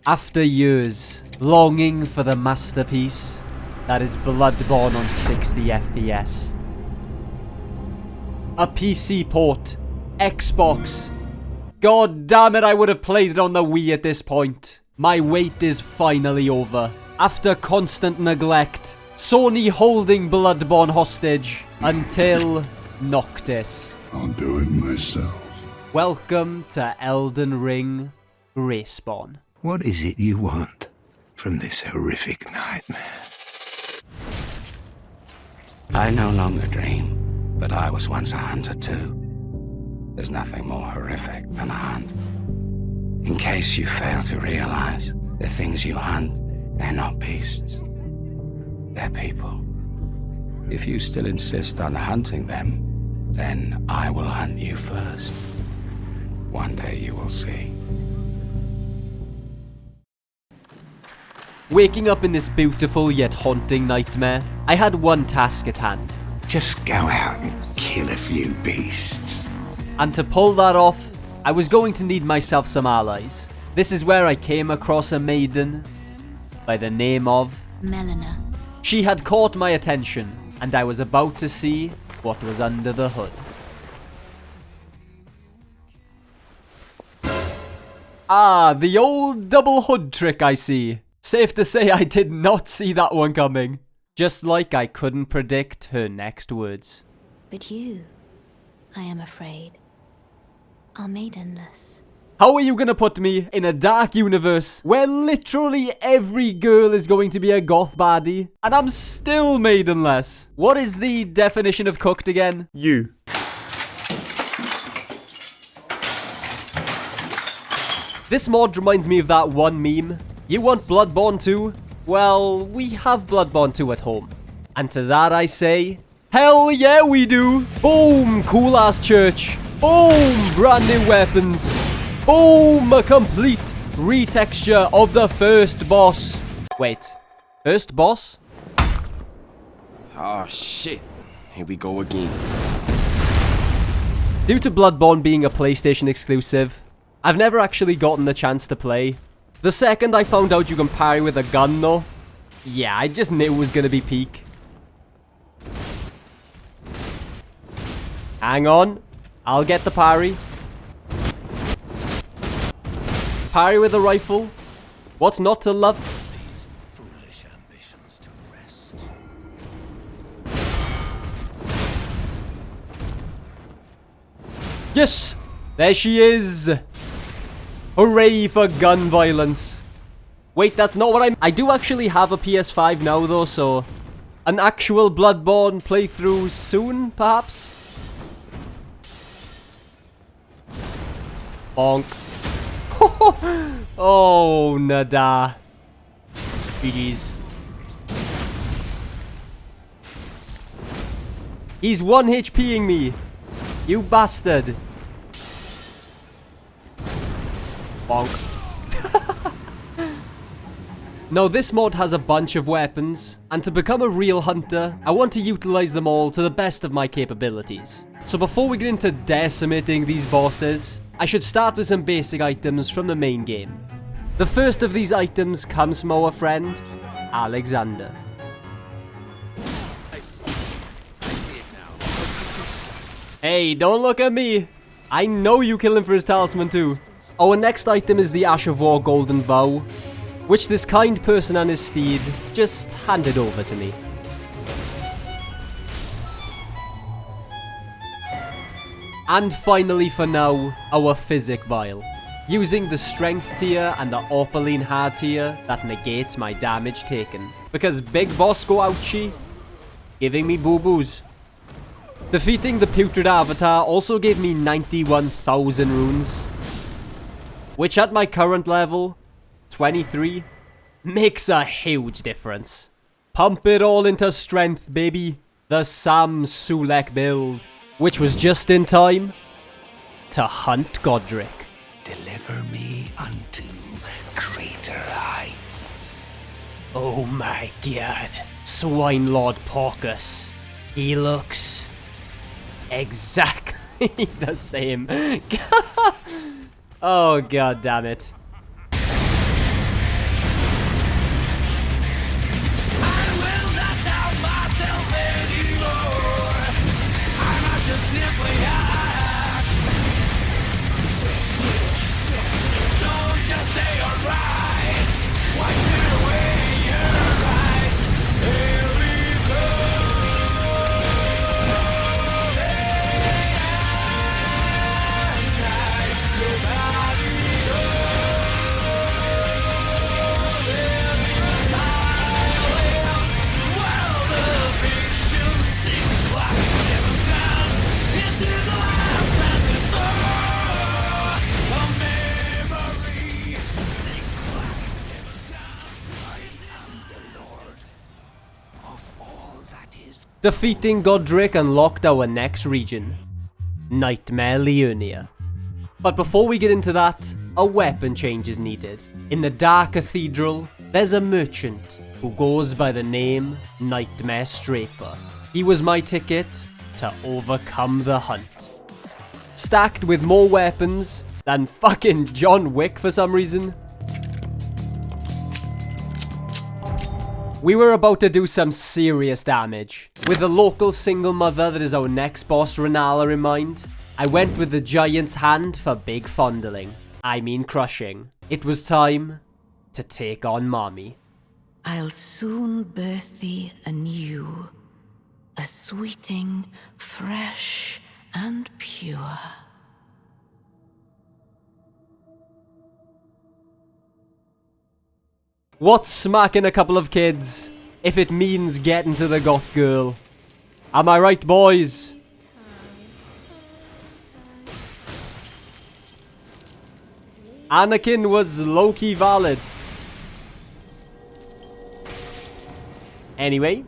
After years, longing for the masterpiece that is Bloodborne on 60 FPS. A PC port, Xbox. God damn it, I would have played it on the Wii at this point. My wait is finally over. After constant neglect, Sony holding Bloodborne hostage until Noctis. I'll do it myself. Welcome to Elden Ring, Graceborne. What is it you want from this horrific nightmare? I no longer dream, but I was once a hunter too. There's nothing more horrific than a hunt. In case you fail to realize, the things you hunt, they're not beasts. They're people. If you still insist on hunting them, then I will hunt you first. One day you will see. Waking up in this beautiful yet haunting nightmare, I had one task at hand. Just go out and kill a few beasts. And to pull that off, I was going to need myself some allies. This is where I came across a maiden by the name of Millennia. She had caught my attention, and I was about to see what was under the hood. Ah, the old double hood trick, I see. Safe to say I did not see that one coming. Just like I couldn't predict her next words. But you, I am afraid, are maidenless. How are you gonna put me in a dark universe where literally every girl is going to be a goth baddie, and I'm still maidenless? What is the definition of cooked again? You. This mod reminds me of that one meme. You want Bloodborne 2? Well, we have Bloodborne 2 at home. And to that I say, hell yeah we do! Boom, cool ass church. Boom, brand new weapons. Boom, a complete retexture of the first boss. Wait, first boss? Oh shit, here we go again. Due to Bloodborne being a PlayStation exclusive, I've never actually gotten the chance to play. The second I found out you can parry with a gun though, yeah, I just knew it was gonna be peak. Hang on, I'll get the parry. Parry with a rifle. What's not to love? These foolish ambitions to rest. Yes! There she is! Hooray for gun violence. Wait, that's not what I do actually have a PS5 now though, so an actual Bloodborne playthrough soon, perhaps? Bonk. Oh, nada. GG's. He's 1 HPing me. You bastard. Bonk. Now this mod has a bunch of weapons, and to become a real hunter, I want to utilize them all to the best of my capabilities. So before we get into decimating these bosses, I should start with some basic items from the main game. The first of these items comes from our friend, Alexander. Hey, don't look at me! I know you kill him for his talisman too. Our next item is the Ash of War Golden Vow, which this kind person and his steed just handed over to me. And finally for now, our Physic Vial. Using the Strength tier and the Opaline Hard tier that negates my damage taken. Because Big Boss go ouchie, giving me boo-boos. Defeating the Putrid Avatar also gave me 91,000 runes. Which at my current level, 23, makes a huge difference. Pump it all into strength, baby. The Sam Sulek build. Which was just in time to hunt Godric. Deliver me unto greater heights. Oh my god. Swine Lord Porcus. He looks exactly the same. Oh god damn it. Defeating Godric unlocked our next region, Nightmare Liurnia. But before we get into that, a weapon change is needed. In the Dark Cathedral, there's a merchant who goes by the name Nightmare Strafer. He was my ticket to overcome the hunt. Stacked with more weapons than fucking John Wick for some reason. We were about to do some serious damage. With the local single mother that is our next boss Rala in mind, I went with the giant's hand for big fondling. I mean crushing. It was time to take on Mommy. I'll soon birth thee anew, a sweeting, fresh and pure. What's smacking a couple of kids if it means getting to the goth girl? Am I right, boys? Anakin was low-key valid. Anyway.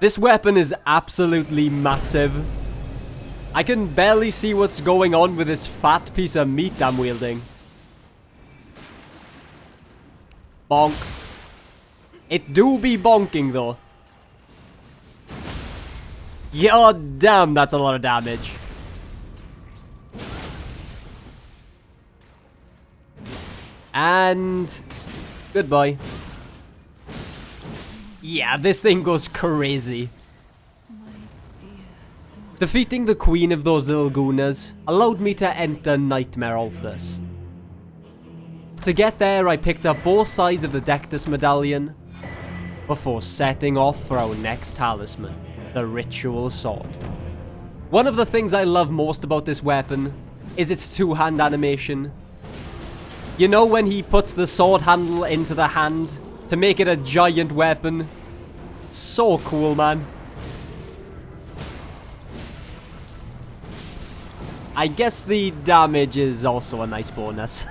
This weapon is absolutely massive. I can barely see what's going on with this fat piece of meat I'm wielding. Bonk. It do be bonking though. Yeah, damn, that's a lot of damage. And goodbye. Yeah, this thing goes crazy. Defeating the queen of those little gooners allowed me to enter Nightmare Altars. To get there, I picked up both sides of the Dectus medallion before setting off for our next talisman, the Ritual Sword. One of the things I love most about this weapon is its two-hand animation. You know when he puts the sword handle into the hand to make it a giant weapon? So cool, man. I guess the damage is also a nice bonus.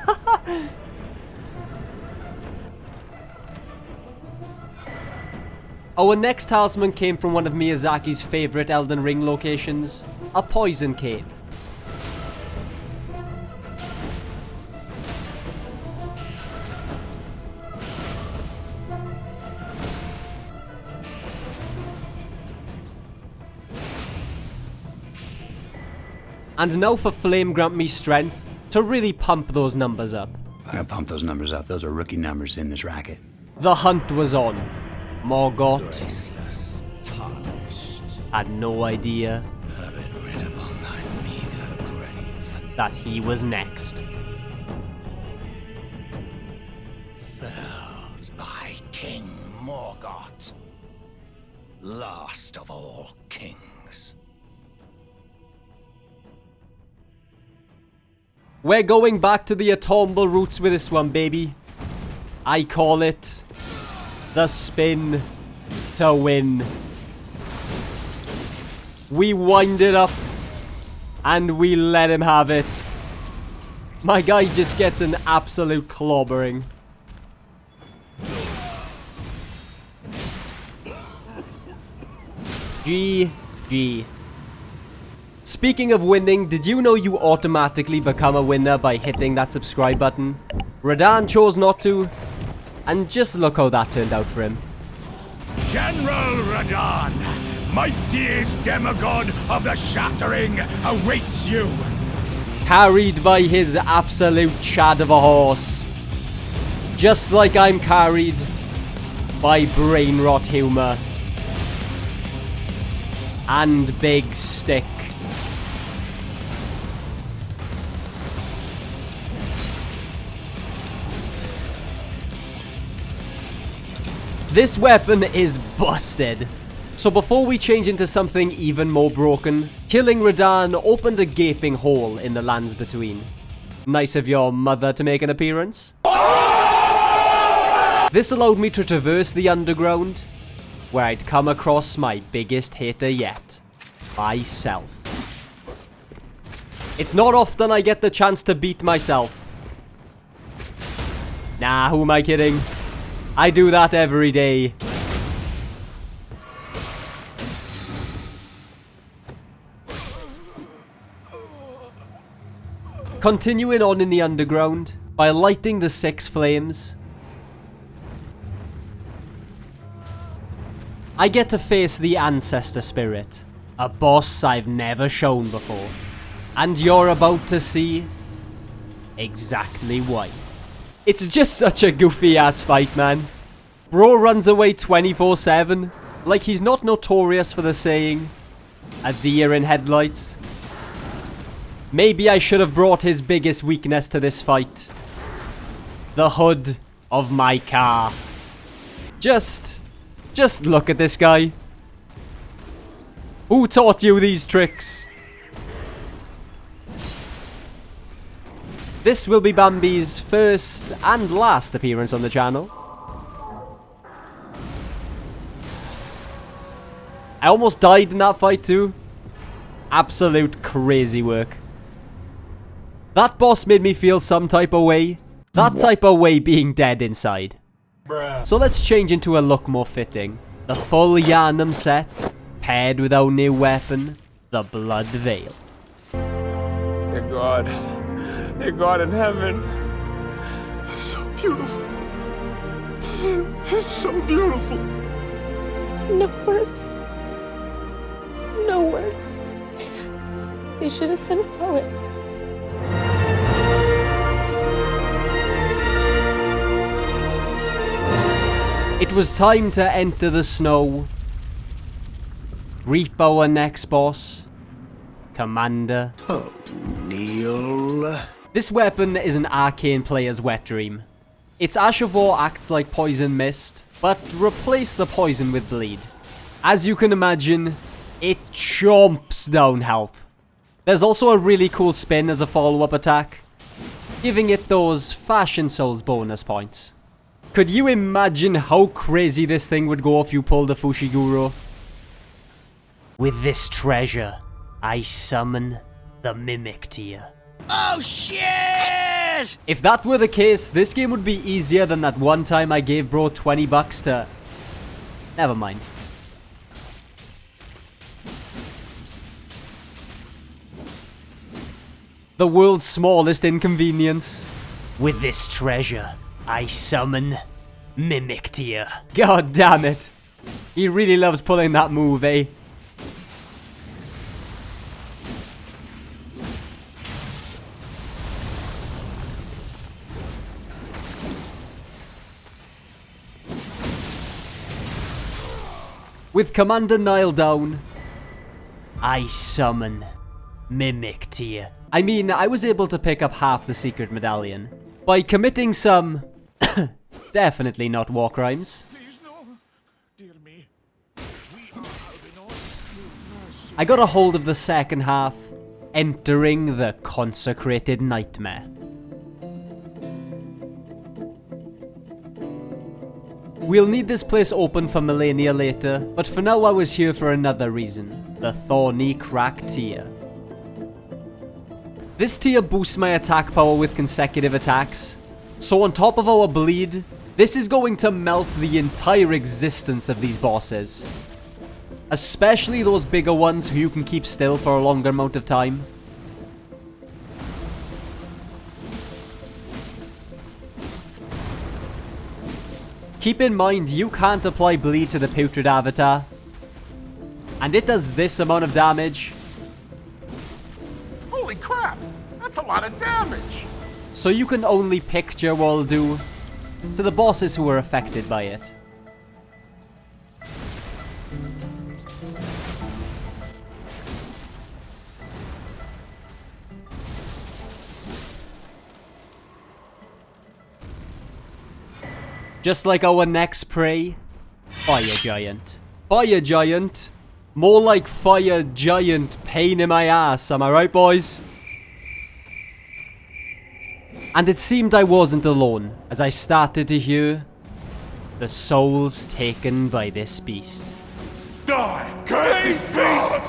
Our next talisman came from one of Miyazaki's favorite Elden Ring locations, a poison cave. And now for Flame grant me strength to really pump those numbers up. I'm gonna pump those numbers up. Those are rookie numbers in this racket. The hunt was on. Morot had no idea Have it writ upon thy meager grave. that he was next. Felled by King Morgoth, last of all kings. We're going back to the Atomable roots with this one, baby. I call it the spin to win. We wind it up and we let him have it. My guy just gets an absolute clobbering. GG. Speaking of winning, did you know you automatically become a winner by hitting that subscribe button? Radan chose not to, and just look how that turned out for him. General Radan, mightiest demigod of the Shattering, awaits you. Carried by his absolute chad of a horse. Just like I'm carried by brain rot humor. And big stick. This weapon is busted. So before we change into something even more broken, killing Radan opened a gaping hole in the lands between. Nice of your mother to make an appearance. This allowed me to traverse the underground, where I'd come across my biggest hater yet. myself. It's not often I get the chance to beat myself. Nah, who am I kidding? I do that every day. Continuing on in the underground, by lighting the 6 flames, I get to face the Ancestor Spirit, a boss I've never shown before. And you're about to see exactly why. It's just such a goofy ass fight, man. Bro runs away 24/7, like he's not notorious for the saying, a deer in headlights. Maybe I should have brought his biggest weakness to this fight. The hood of my car. Just look at this guy. Who taught you these tricks? This will be Bambi's first and last appearance on the channel. I almost died in that fight too. Absolute crazy work. That boss made me feel some type of way. That type of way being dead inside. So let's change into a look more fitting. The full Yharnam set, paired with our new weapon, the Blood Veil. Dear God. Dear God in heaven. It's so beautiful. It's so beautiful. No words. No words. They should have sent a poet. It was time to enter the snow. Reap our next boss. Commander. So, Niall. This weapon is an arcane player's wet dream. Its Ash of War acts like poison mist, but replace the poison with bleed. As you can imagine, it chomps down health. There's also a really cool spin as a follow-up attack, giving it those Fashion Souls bonus points. Could you imagine how crazy this thing would go if you pulled a Fushiguro? With this treasure, I summon the Mimic Tier. Oh shit! If that were the case, this game would be easier than that one time I gave bro 20 bucks to... Never mind. The world's smallest inconvenience. With this treasure, I summon Mimic Tier. God damn it. He really loves pulling that move, eh? With Commander Niall down, I summon Mimic Tier. I mean, I was able to pick up half the secret medallion by committing some definitely not war crimes. Please no, dear me. We are holding on to mercy. I got a hold of the second half, entering the consecrated nightmare. We'll need this place open for millennia later, but for now I was here for another reason. The Thorny Crack Tier. This tier boosts my attack power with consecutive attacks, so on top of our bleed, this is going to melt the entire existence of these bosses. Especially those bigger ones who you can keep still for a longer amount of time. Keep in mind, you can't apply bleed to the Putrid Avatar. And it does this amount of damage. Holy crap! That's a lot of damage! So you can only picture what it'll do to the bosses who are affected by it. Just like our next prey, Fire Giant. Fire Giant? More like Fire Giant pain in my ass, am I right, boys? And it seemed I wasn't alone, as I started to hear the souls taken by this beast. Die! Cursed beast!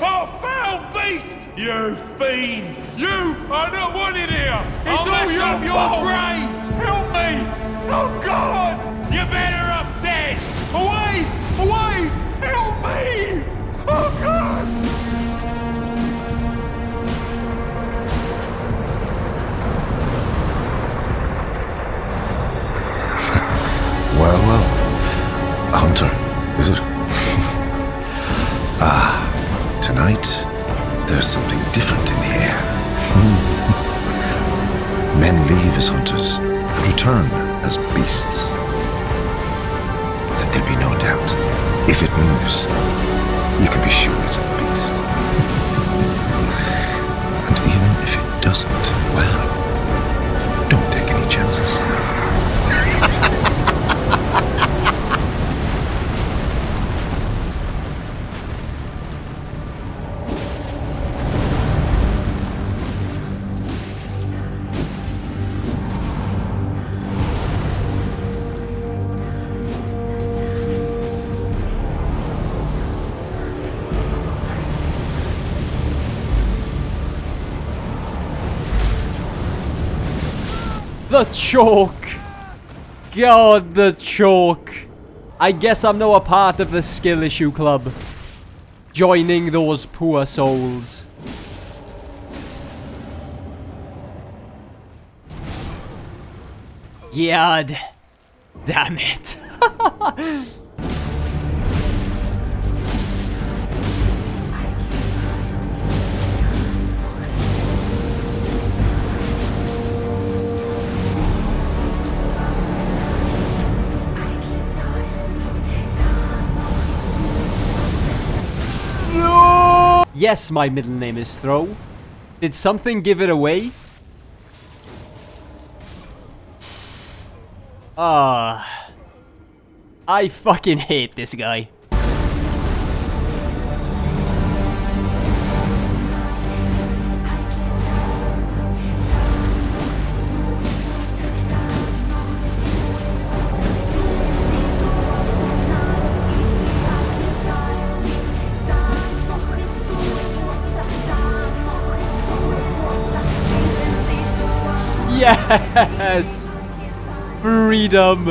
foul beast! You fiend! You are not wanted here! It's all your brain! Help me! Oh God! You're better off dead! Away! Away! Help me! Oh God! Well, Hunter, is it? Tonight, there's something different in the air. Men leave as hunters and return as beasts. Let there be no doubt. If it moves, you can be sure it's a beast. And even if it doesn't, well, don't take any chances. The choke! God, the choke! I guess I'm now a part of the skill issue club. Joining those poor souls. God damn it. Yes, my middle name is Throw. Did something give it away? I fucking hate this guy. Yes! Freedom!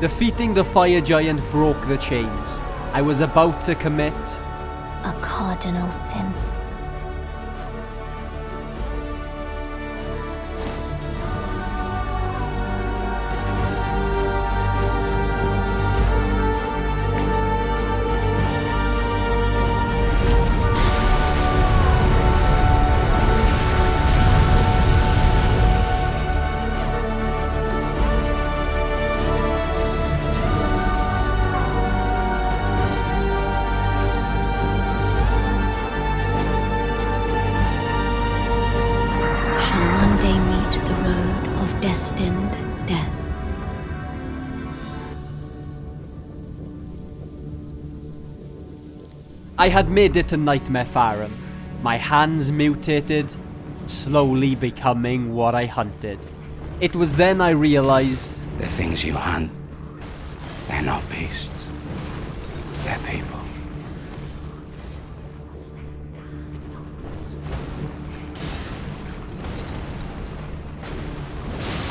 Defeating the fire giant broke the chains. I was about to commit a cardinal sin. Destined death. I had made it to Nightmare Farm. My hands mutated, slowly becoming what I hunted. It was then I realized The things you hunt, they're not beasts. They're people.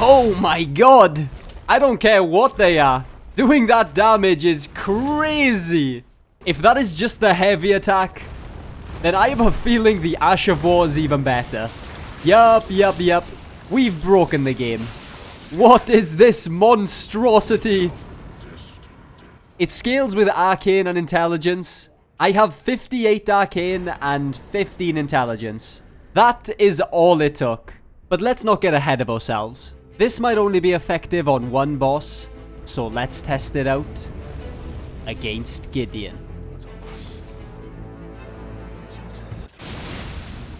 oh my god! I don't care what they are. Doing that damage is crazy. If that is just the heavy attack, then I have a feeling the Ash of War is even better. Yup. We've broken the game. What is this monstrosity? It scales with Arcane and Intelligence. I have 58 Arcane and 15 Intelligence. That is all it took. But let's not get ahead of ourselves. This might only be effective on one boss, so let's test it out against Gideon.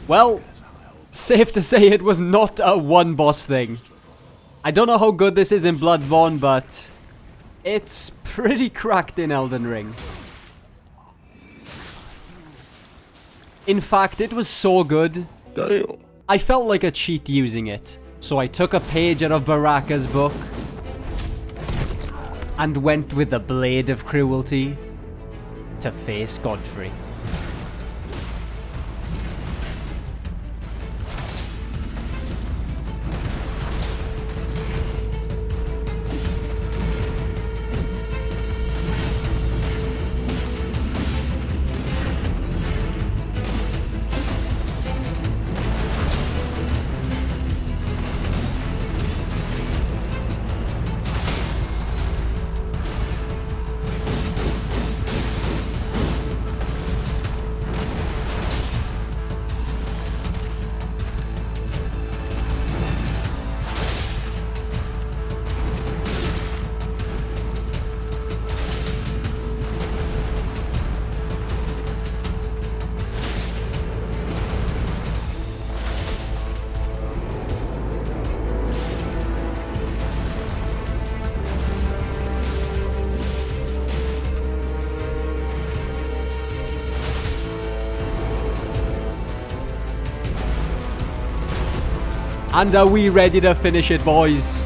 Well, safe to say it was not a one boss thing. I don't know how good this is in Bloodborne, but it's pretty cracked in Elden Ring. In fact, it was so good, I felt like a cheat using it. So I took a page out of Baraka's book and went with the Blade of Cruelty. to face Godfrey. And are we ready to finish it, boys?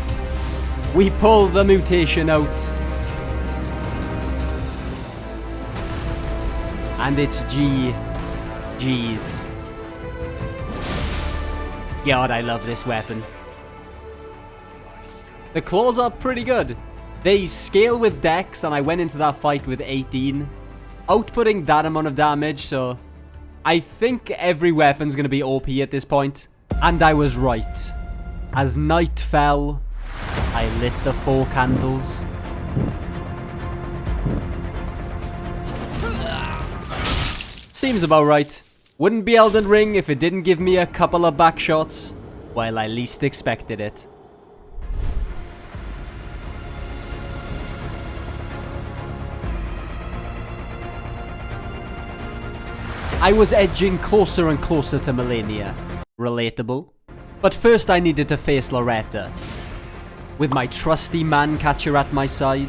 We pull the mutation out. And it's GG's. God, I love this weapon. The claws are pretty good. They scale with dex, and I went into that fight with 18. Outputting that amount of damage, so I think every weapon's going to be OP at this point. And I was right. As night fell, I lit the 4 candles. Seems about right. Wouldn't be Elden Ring if it didn't give me a couple of back shots while I least expected it. I was edging closer and closer to millennia. Relatable. But first I needed to face Loretta. With my trusty man catcher at my side,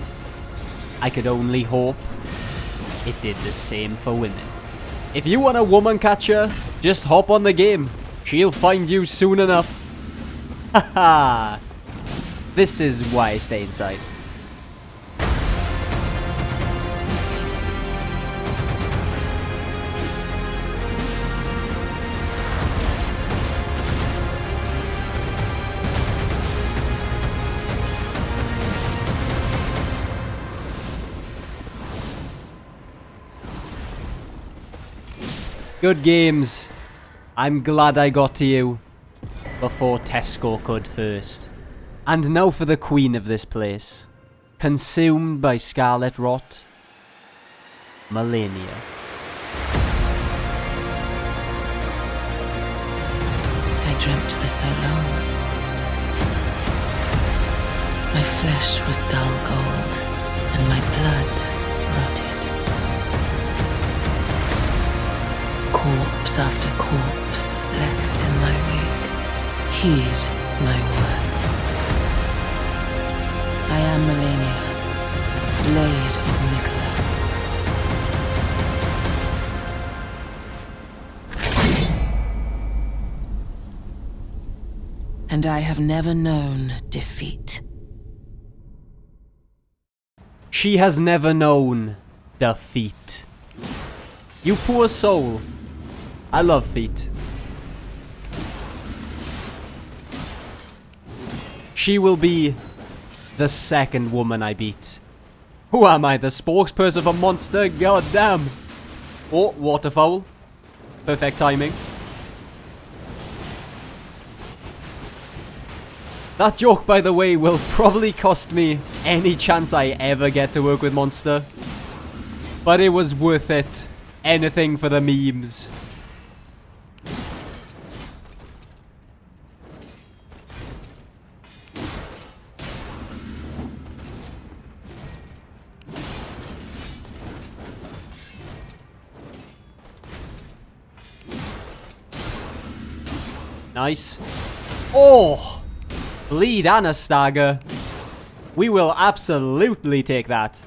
I could only hope it did the same for women. If you want a woman catcher, just hop on the game. She'll find you soon enough. Haha. This is why I stay inside. Good games. I'm glad I got to you before Tesco could first. And now for the queen of this place. Consumed by scarlet rot. Millennia. I dreamt for so long. My flesh was dull gold, and my blood rotted. Corpse after corpse left in my wake. Heed my words. I am Millennia, Blade of Mikola. And I have never known defeat. She has never known defeat. You poor soul. I love feet. She will be the second woman I beat. Who am I, the spokesperson for Monster? God damn. Oh, waterfowl. Perfect timing. That joke, by the way, will probably cost me any chance I ever get to work with Monster. But it was worth it. Anything for the memes. Nice. Oh! Bleed and a stagger. We will absolutely take that.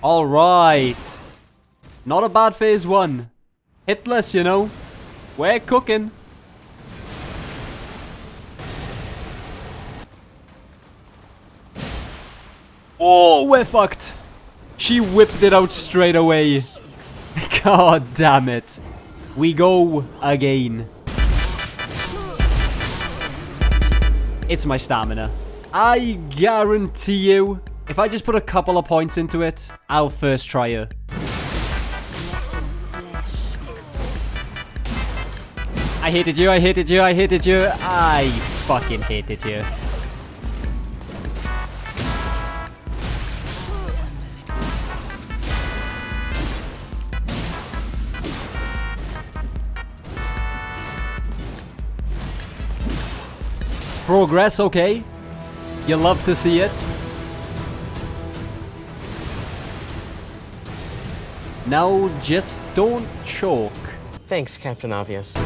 Alright. Not a bad phase 1. Hitless, you know. We're cooking. Oh, we're fucked. She whipped it out straight away. God damn it. We go again. It's my stamina. I guarantee you, if I just put a couple of points into it, I'll first try her. I hated you, I hated you, I hated you. I fucking hated you. Progress, okay. You love to see it. Now just don't choke. Thanks, Captain Obvious.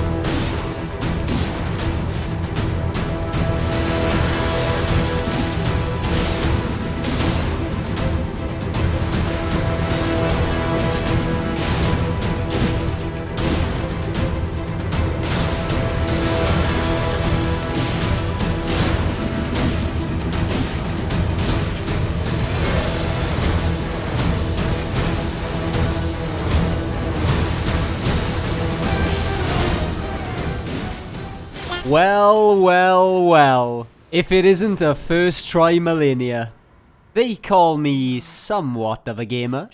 Well, well, well. If it isn't a first try millennia. They call me somewhat of a gamer.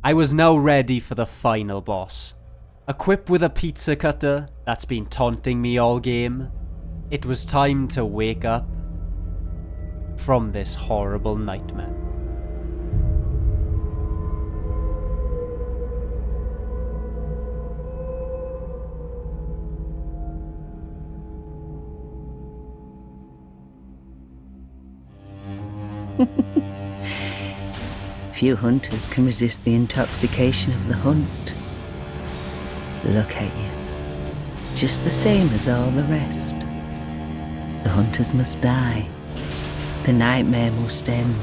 I was now ready for the final boss. Equipped with a pizza cutter that's been taunting me all game, it was time to wake up from this horrible nightmare. Few hunters can resist the intoxication of the hunt. Look at you. Just the same as all the rest. The hunters must die. The nightmare must end.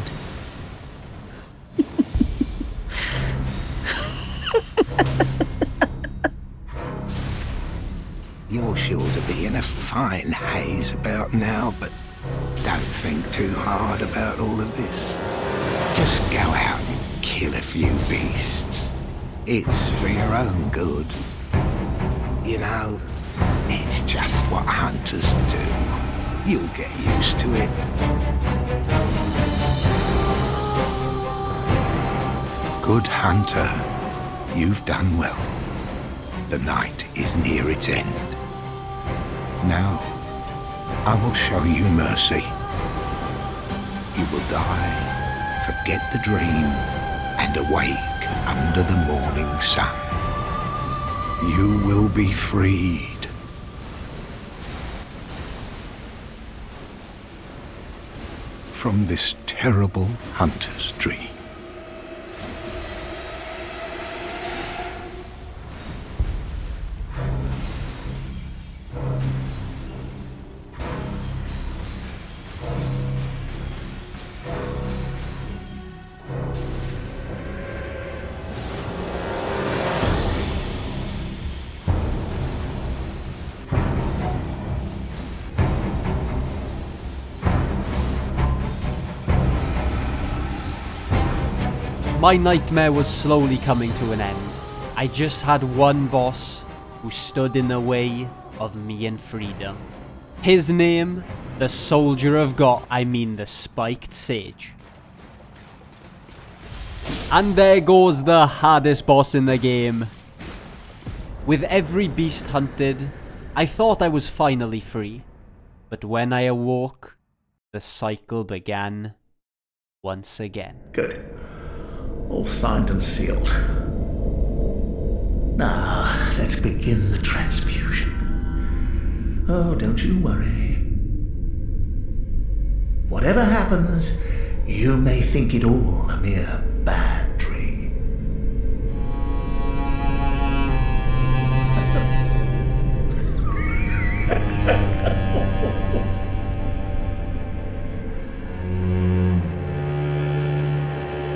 You're sure to be in a fine haze about now, but don't think too hard about all of this. Just go out and kill a few beasts. It's for your own good. You know, it's just what hunters do. You'll get used to it. Good hunter, you've done well. The night is near its end. Now, I will show you mercy. You will die, forget the dream, and awake under the morning sun. You will be freed. From this terrible hunter's dream. My nightmare was slowly coming to an end. I just had one boss who stood in the way of me and freedom. His name, the Soldier of God, the Spiked Sage. And there goes the hardest boss in the game. With every beast hunted, I thought I was finally free. But when I awoke, the cycle began once again. Good. All signed and sealed. Now, let's begin the transfusion. Oh, don't you worry. Whatever happens, you may think it all a mere bad